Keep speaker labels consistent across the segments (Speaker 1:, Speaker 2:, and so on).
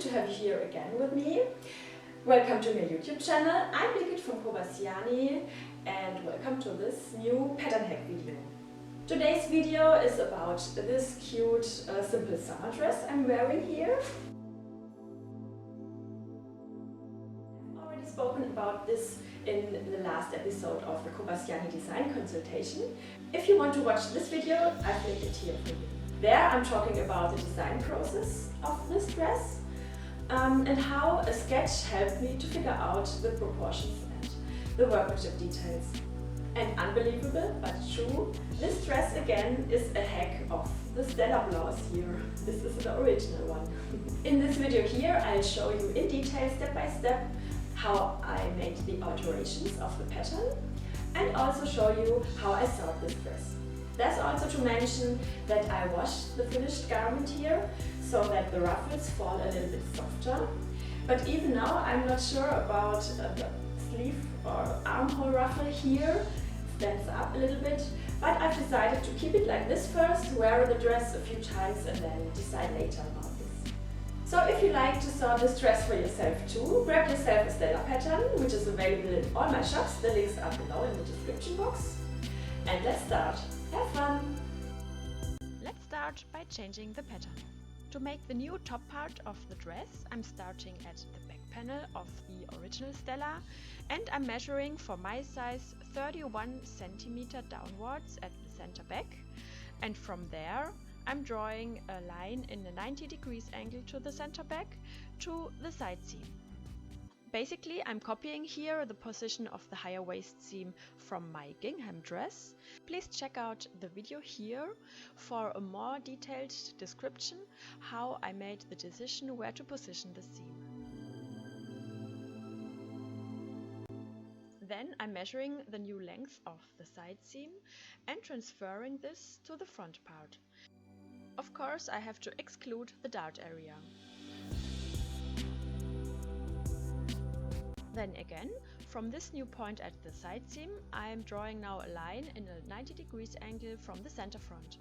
Speaker 1: to have you here again with me. Welcome to my YouTube channel. I'm Birgit from Kobastiani and welcome to this new pattern hack video. Today's video is about this cute simple summer dress I'm wearing here. I've already spoken about this in the last episode of the Kobastiani design consultation. If you want to watch this video, I've linked it here for you. There I'm talking about the design process of this dress and how a sketch helped me to figure out the proportions and the workmanship details. And unbelievable but true, this dress again is a hack of the Stella blouse here. This is the original one. In this video here I'll show you in detail step by step how I made the alterations of the pattern and also show you how I sewed this dress. There's also to mention that I washed the finished garment here so that the ruffles fall a little bit softer. But even now I'm not sure about the sleeve or armhole ruffle here. It stands up a little bit, but I've decided to keep it like this first, wear the dress a few times and then decide later about this. So if you like to sew this dress for yourself too, grab yourself a Stella pattern, which is available in all my shops. The links are below in the description box. And let's start. Have fun!
Speaker 2: Let's start by changing the pattern. To make the new top part of the dress, I'm starting at the back panel of the original Stella and I'm measuring for my size 31 cm downwards at the center back, and from there I'm drawing a line in a 90 degrees angle to the center back to the side seam. Basically, I'm copying here the position of the higher waist seam from my gingham dress. Please check out the video here for a more detailed description how I made the decision where to position the seam. Then I'm measuring the new length of the side seam and transferring this to the front part. Of course, I have to exclude the dart area. Then again, from this new point at the side seam, I am drawing now a line in a 90 degrees angle from the center front.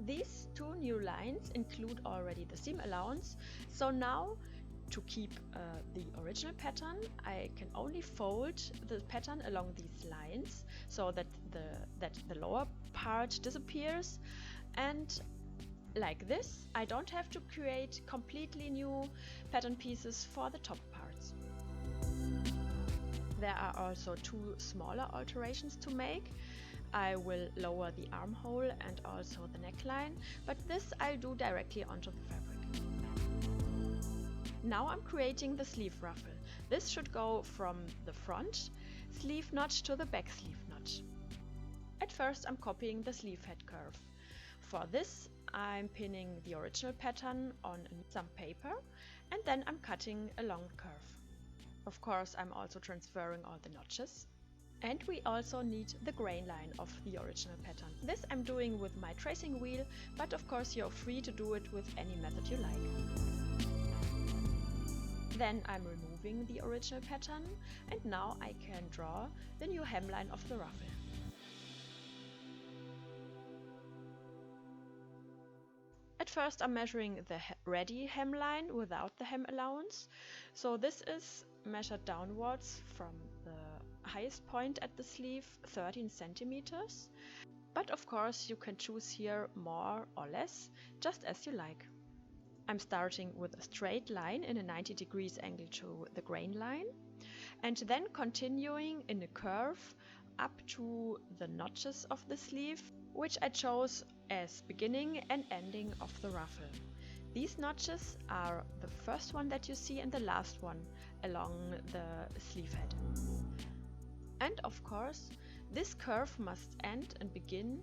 Speaker 2: These two new lines include already the seam allowance, so now to keep the original pattern, I can only fold the pattern along these lines so that the lower part disappears, and like this, I don't have to create completely new pattern pieces for the top parts. There are also two smaller alterations to make. I will lower the armhole and also the neckline, but this I'll do directly onto the fabric. Now I'm creating the sleeve ruffle. This should go from the front sleeve notch to the back sleeve notch. At first I'm copying the sleeve head curve. For this I'm pinning the original pattern on some paper and then I'm cutting a long curve. Of course, I'm also transferring all the notches. And we also need the grain line of the original pattern. This I'm doing with my tracing wheel, but of course you're free to do it with any method you like. Then I'm removing the original pattern and now I can draw the new hemline of the ruffle. At first I'm measuring the ready hemline without the hem allowance. So this is measured downwards from the highest point at the sleeve, 13 centimeters. But of course you can choose here more or less, just as you like. I'm starting with a straight line in a 90 degrees angle to the grain line and then continuing in a curve up to the notches of the sleeve, which I chose as beginning and ending of the ruffle. These notches are the first one that you see and the last one along the sleeve head. And of course, this curve must end and begin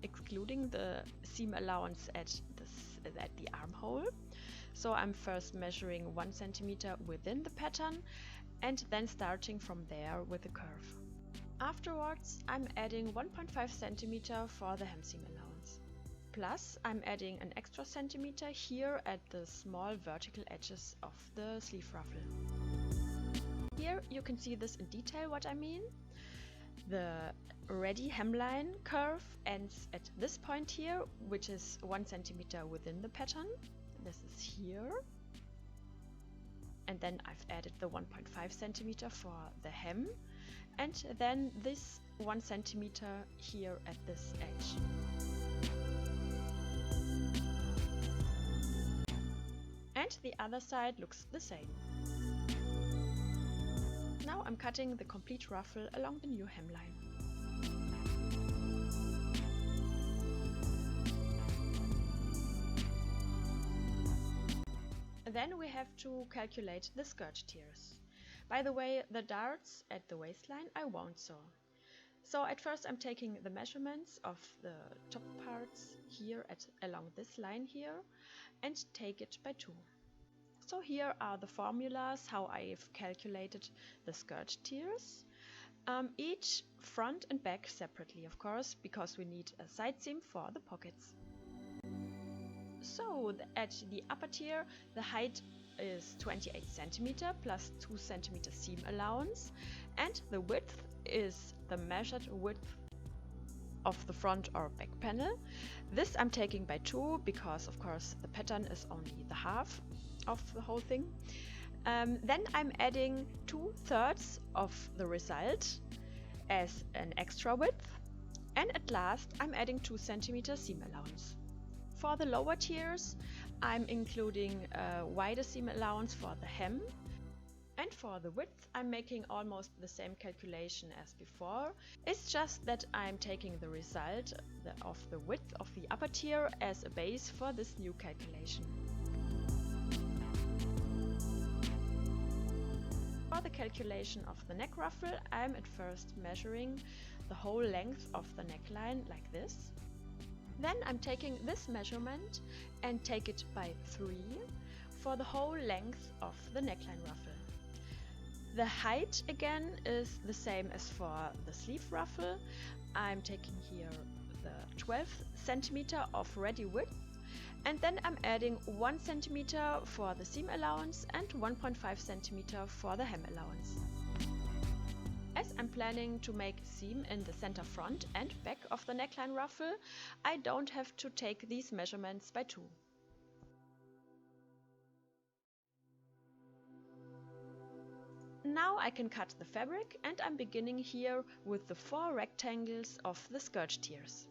Speaker 2: excluding the seam allowance at the armhole. So I'm first measuring 1 centimeter within the pattern and then starting from there with the curve. Afterwards, I'm adding 1.5 centimeter for the hem seam allowance. Plus, I'm adding an extra centimeter here at the small vertical edges of the sleeve ruffle. Here you can see this in detail what I mean. The ready hemline curve ends at this point here, which is 1 centimeter within the pattern. This is here. And then I've added the 1.5 centimeter for the hem, and then this 1 centimeter here at this edge. And the other side looks the same. Now I'm cutting the complete ruffle along the new hemline. Then we have to calculate the skirt tiers. By the way, the darts at the waistline I won't sew. So at first I'm taking the measurements of the top parts here along this line here and take it by 2. So here are the formulas how I've calculated the skirt tiers. Each front and back separately, of course, because we need a side seam for the pockets. So at the upper tier, the height is 28 cm plus 2 cm seam allowance, and the width is the measured width of the front or back panel. This I'm taking by 2 because, of course, the pattern is only the half of the whole thing. Then I'm adding 2/3 of the result as an extra width, and at last I'm adding 2 cm seam allowance. For the lower tiers, I'm including a wider seam allowance for the hem, and for the width I'm making almost the same calculation as before. It's just that I'm taking the result of the width of the upper tier as a base for this new calculation. For the calculation of the neck ruffle, I'm at first measuring the whole length of the neckline like this. Then I'm taking this measurement and take it by 3 for the whole length of the neckline ruffle. The height again is the same as for the sleeve ruffle. I'm taking here the 12 cm of ready width, and then I'm adding 1 cm for the seam allowance and 1.5 cm for the hem allowance. As I'm planning to make seam in the center front and back of the neckline ruffle, I don't have to take these measurements by 2. Now I can cut the fabric, and I'm beginning here with the 4 rectangles of the skirt tiers.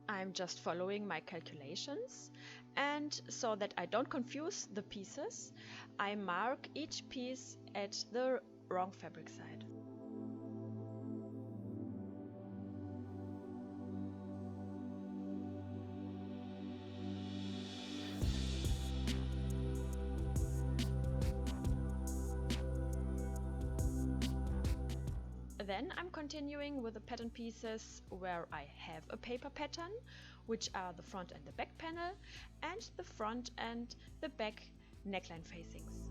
Speaker 2: I'm just following my calculations, and so that I don't confuse the pieces, I mark each piece at the wrong fabric side. Then I'm continuing with the pattern pieces where I have a paper pattern, which are the front and the back panel, and the front and the back neckline facings.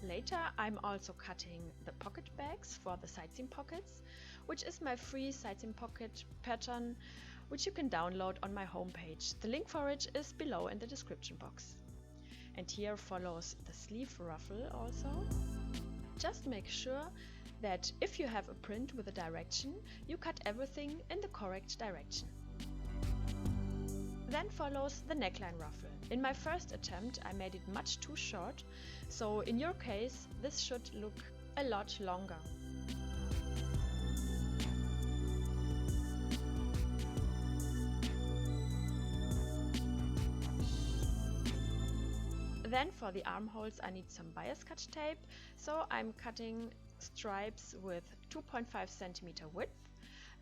Speaker 2: Later I'm also cutting the pocket bags for the side seam pockets, which is my free side seam pocket pattern, which you can download on my homepage. The link for it is below in the description box. And here follows the sleeve ruffle also. Just make sure that if you have a print with a direction, you cut everything in the correct direction. Then follows the neckline ruffle. In my first attempt I made it much too short, so in your case this should look a lot longer. Then for the armholes I need some bias cut tape, so I'm cutting stripes with 2.5 cm width,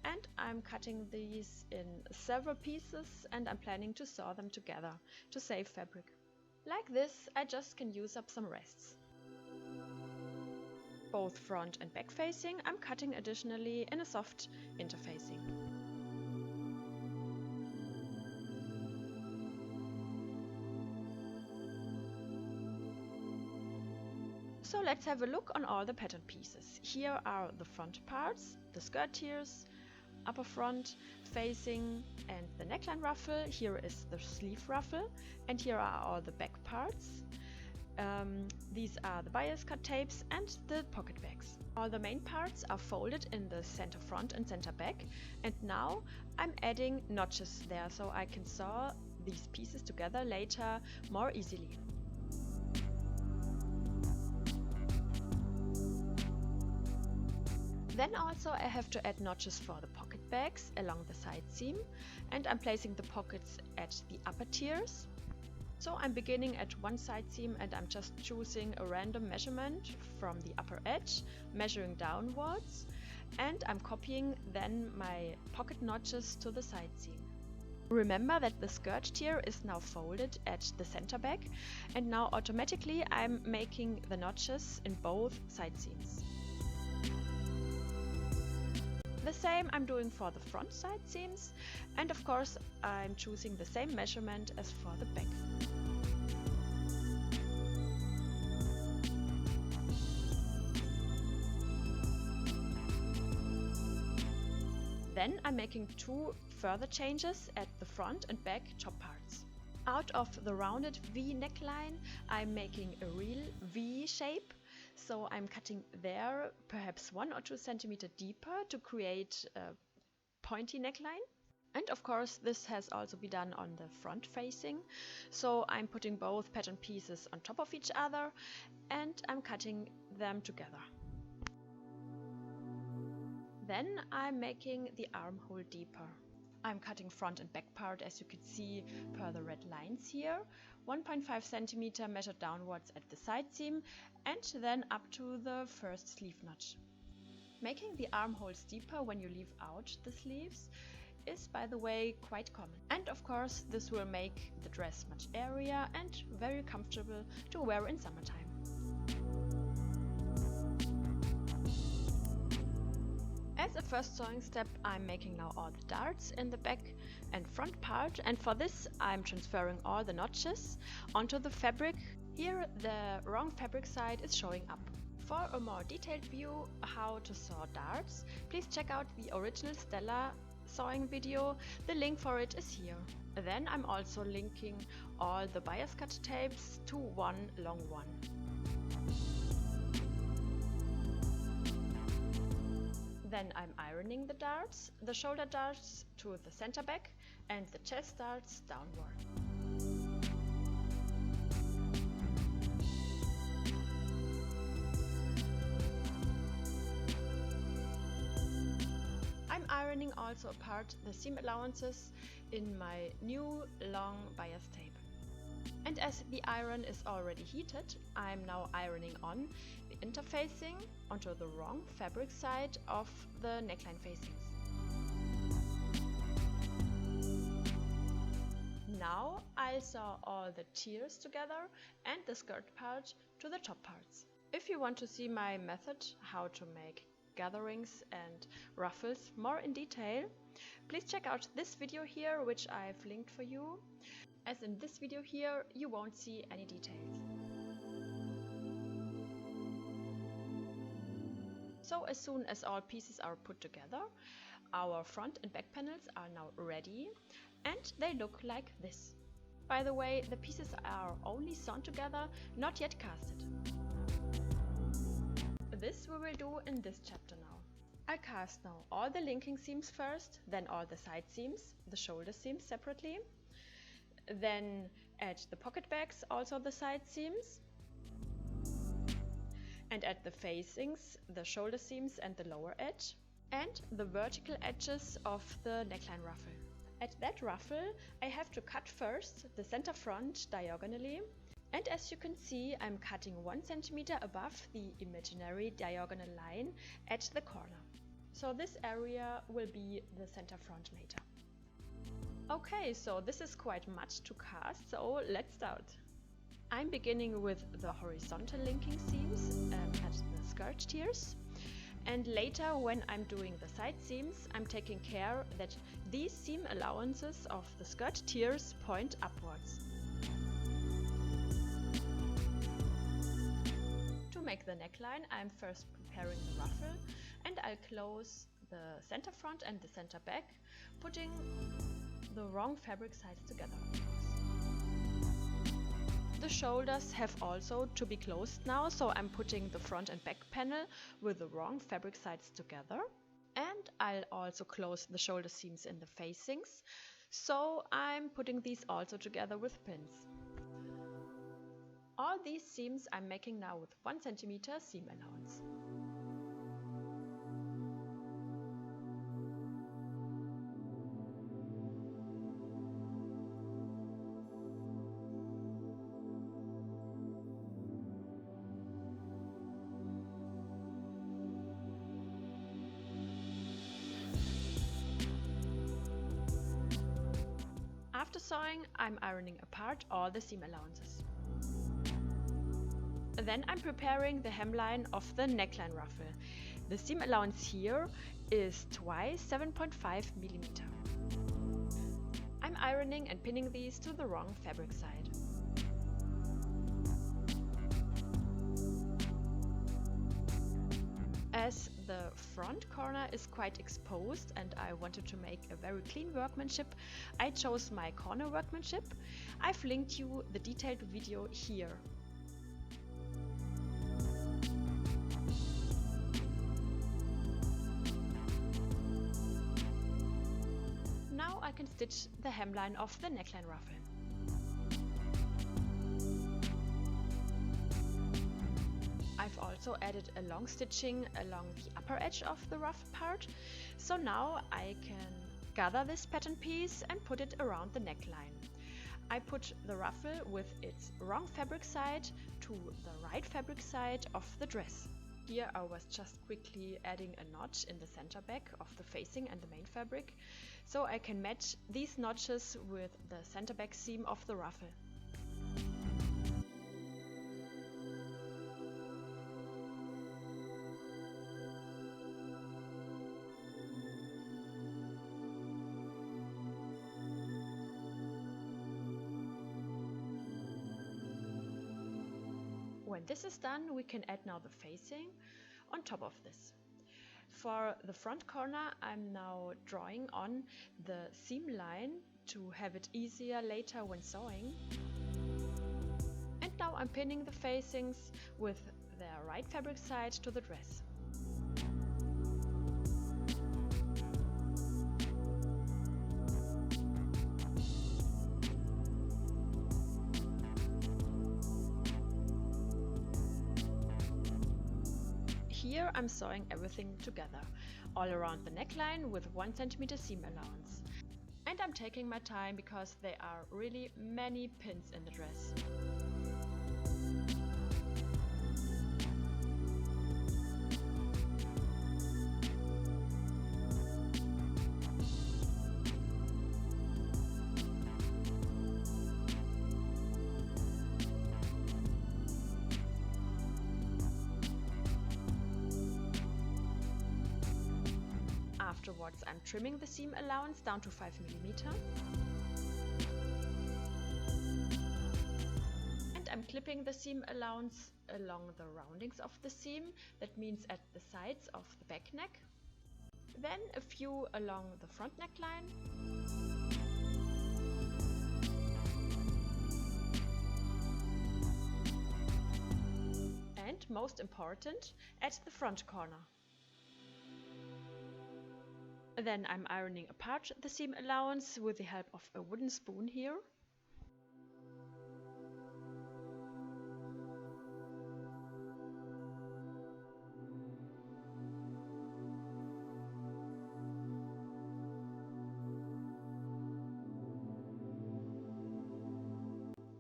Speaker 2: and I'm cutting these in several pieces, and I'm planning to sew them together to save fabric. Like this, I just can use up some rests. Both front and back facing I'm cutting additionally in a soft interfacing. So let's have a look on all the pattern pieces. Here are the front parts, the skirt tiers, upper front facing and the neckline ruffle. Here is the sleeve ruffle, and here are all the back parts. These are the bias cut tapes and the pocket bags. All the main parts are folded in the center front and center back, and now I'm adding notches there so I can sew these pieces together later more easily. Then also I have to add notches for the pocket bags along the side seam, and I'm placing the pockets at the upper tiers. So I'm beginning at one side seam and I'm just choosing a random measurement from the upper edge, measuring downwards, and I'm copying then my pocket notches to the side seam. Remember that the skirt tier is now folded at the center back, and now automatically I'm making the notches in both side seams. The same I'm doing for the front side seams, and of course I'm choosing the same measurement as for the back. Then I'm making two further changes at the front and back top parts. Out of the rounded V neckline, I'm making a real V shape. So I'm cutting there perhaps 1 or 2 centimeters deeper to create a pointy neckline. And of course this has also been done on the front facing. So I'm putting both pattern pieces on top of each other and I'm cutting them together. Then I'm making the armhole deeper. I'm cutting front and back part, as you can see per the red lines here, 1.5 centimeter measured downwards at the side seam and then up to the first sleeve notch. Making the armholes deeper when you leave out the sleeves is, by the way, quite common. And of course this will make the dress much airier and very comfortable to wear in summertime. As a first sewing step, I'm making now all the darts in the back and front part, and for this I'm transferring all the notches onto the fabric. Here the wrong fabric side is showing up. For a more detailed view how to sew darts, please check out the original Stella sewing video, the link for it is here. Then I'm also linking all the bias cut tapes to one long one. Then I'm ironing the darts, the shoulder darts to the center back and the chest darts downward. I'm ironing also apart the seam allowances in my new long bias tape. And as the iron is already heated, I'm now ironing on the interfacing onto the wrong fabric side of the neckline facings. Now I'll sew all the tiers together and the skirt part to the top parts. If you want to see my method how to make gatherings and ruffles more in detail, please check out this video here, which I've linked for you. As in this video here, you won't see any details. So as soon as all pieces are put together, our front and back panels are now ready and they look like this. By the way, the pieces are only sewn together, not yet casted. This we will do in this chapter now. I'll cast now all the linking seams first, then all the side seams, the shoulder seams separately. Then add the pocket bags, also the side seams, and add the facings, the shoulder seams and the lower edge, and the vertical edges of the neckline ruffle. At that ruffle I have to cut first the center front diagonally, and as you can see I'm cutting 1 centimeter above the imaginary diagonal line at the corner. So this area will be the center front later. Okay, so this is quite much to cast, so let's start. I'm beginning with the horizontal linking seams at the skirt tiers, and later when I'm doing the side seams I'm taking care that these seam allowances of the skirt tiers point upwards. To make the neckline I'm first preparing the ruffle, and I'll close the center front and the center back, putting the wrong fabric sides together. The shoulders have also to be closed now, so I'm putting the front and back panel with the wrong fabric sides together. And I'll also close the shoulder seams in the facings, so I'm putting these also together with pins. All these seams I'm making now with 1 cm seam allowance. After sewing, I'm ironing apart all the seam allowances. Then I'm preparing the hemline of the neckline ruffle. The seam allowance here is twice 7.5 mm. I'm ironing and pinning these to the wrong fabric side. As the front corner is quite exposed and I wanted to make a very clean workmanship, I chose my corner workmanship. I've linked you the detailed video here. Now I can stitch the hemline of the neckline ruffle. I've also added a long stitching along the upper edge of the ruffle part, so now I can gather this pattern piece and put it around the neckline. I put the ruffle with its wrong fabric side to the right fabric side of the dress. Here I was just quickly adding a notch in the center back of the facing and the main fabric, so I can match these notches with the center back seam of the ruffle. When this is done, we can add now the facing on top of this. For the front corner, I'm now drawing on the seam line to have it easier later when sewing. And now I'm pinning the facings with their right fabric side to the dress. Here I'm sewing everything together, all around the neckline with 1 cm seam allowance. And I'm taking my time because there are really many pins in the dress. Afterwards, I'm trimming the seam allowance down to 5 mm. And I'm clipping the seam allowance along the roundings of the seam, that means at the sides of the back neck. Then a few along the front neckline. And most important, at the front corner. Then I'm ironing apart the seam allowance with the help of a wooden spoon here.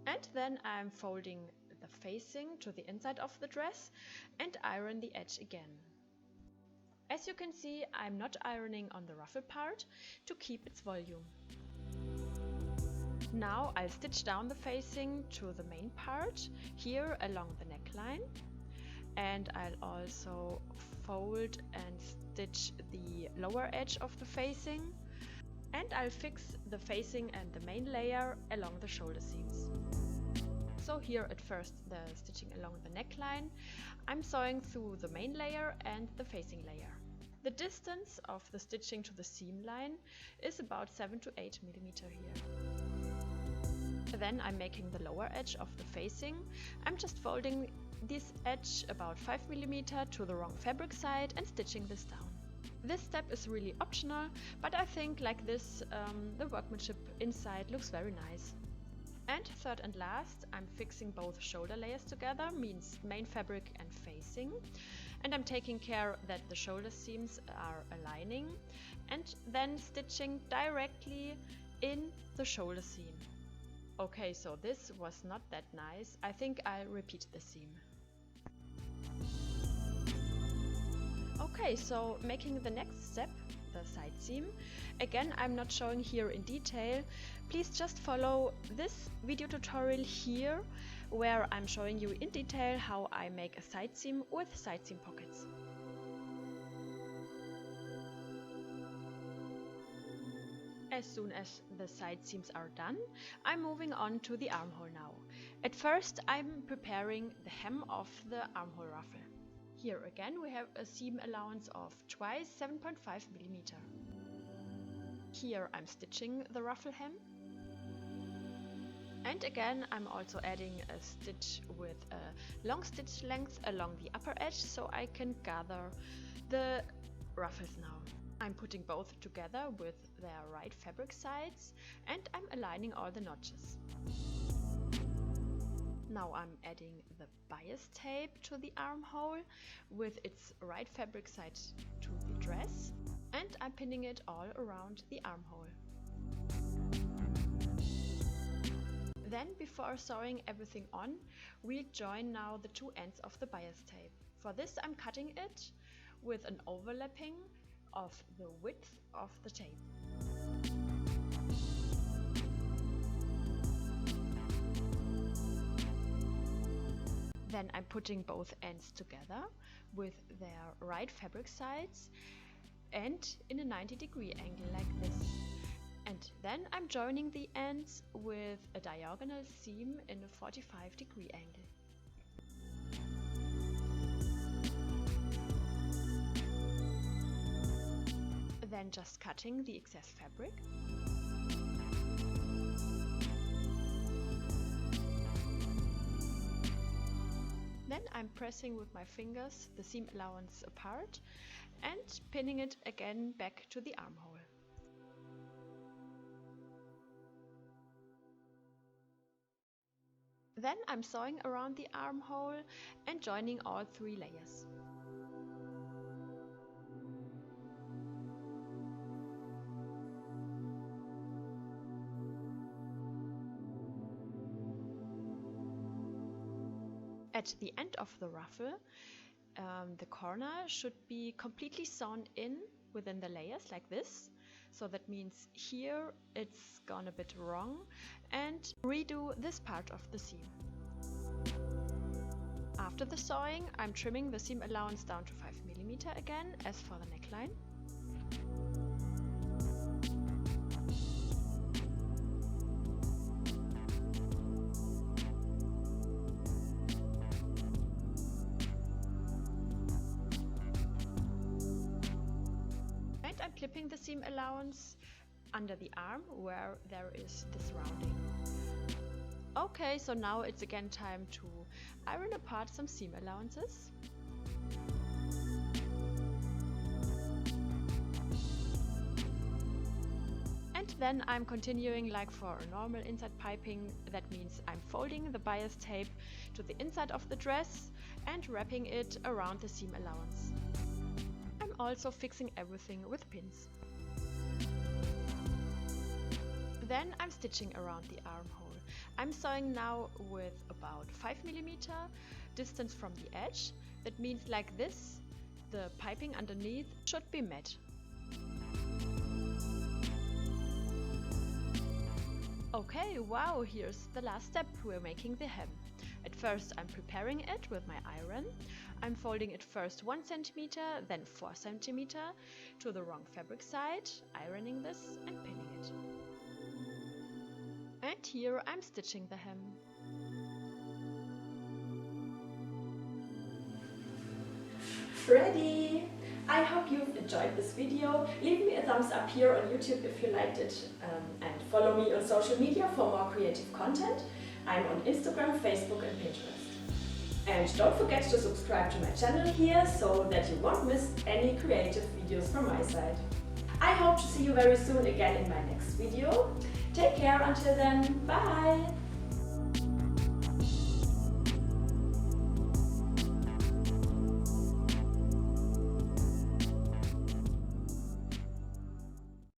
Speaker 2: And then I'm folding the facing to the inside of the dress and iron the edge again. As you can see, I'm not ironing on the ruffle part to keep its volume. Now I'll stitch down the facing to the main part, here along the neckline. And I'll also fold and stitch the lower edge of the facing. And I'll fix the facing and the main layer along the shoulder seams. So here at first the stitching along the neckline, I'm sewing through the main layer and the facing layer. The distance of the stitching to the seam line is about 7 to 8 mm here. Then I'm making the lower edge of the facing. I'm just folding this edge about 5 mm to the wrong fabric side and stitching this down. This step is really optional, but I think like this the workmanship inside looks very nice. And third and last, I'm fixing both shoulder layers together, means main fabric and facing. And I'm taking care that the shoulder seams are aligning and then stitching directly in the shoulder seam. Okay, so this was not that nice. I think I'll repeat the seam. Okay, so making the next step, the side seam. Again, I'm not showing here in detail. Please just follow this video tutorial here, where I'm showing you in detail how I make a side seam with side seam pockets. As soon as the side seams are done, I'm moving on to the armhole now. At first, I'm preparing the hem of the armhole ruffle. Here again we have a seam allowance of twice 7.5 mm. Here I'm stitching the ruffle hem. And again I'm also adding a stitch with a long stitch length along the upper edge so I can gather the ruffles now. I'm putting both together with their right fabric sides and I'm aligning all the notches. Now I'm adding the bias tape to the armhole with its right fabric side to the dress, and I'm pinning it all around the armhole. Then, before sewing everything on, we'll join now the two ends of the bias tape. For this I'm cutting it with an overlapping of the width of the tape. Then I'm putting both ends together with their right fabric sides and in a 90-degree angle like this. And then I'm joining the ends with a diagonal seam in a 45-degree angle. Then just cutting the excess fabric. Then I'm pressing with my fingers the seam allowance apart and pinning it again back to the armhole. Then I'm sewing around the armhole and joining all three layers. At the end of the ruffle, the corner should be completely sewn in within the layers like this. So that means here it's gone a bit wrong, and redo this part of the seam. After the sewing, I'm trimming the seam allowance down to 5 mm again, as for the neckline. I'm clipping the seam allowance under the arm where there is this rounding. Okay, so now it's again time to iron apart some seam allowances. And then I'm continuing like for a normal inside piping. That means I'm folding the bias tape to the inside of the dress and wrapping it around the seam allowance. Also fixing everything with pins. Then I'm stitching around the armhole. I'm sewing now with about 5 mm distance from the edge. That means like this, the piping underneath should be met. Okay, wow, here's the last step. We're making the hem. At first I'm preparing it with my iron. I'm folding it first 1 cm, then 4 cm to the wrong fabric side, ironing this and pinning it. And here I'm stitching the hem.
Speaker 1: Ready! I hope you've enjoyed this video. Leave me a thumbs up here on YouTube if you liked it, and follow me on social media for more creative content. I'm on Instagram, Facebook and Pinterest. And don't forget to subscribe to my channel here so that you won't miss any creative videos from my side. I hope to see you very soon again in my next video. Take care until then, bye!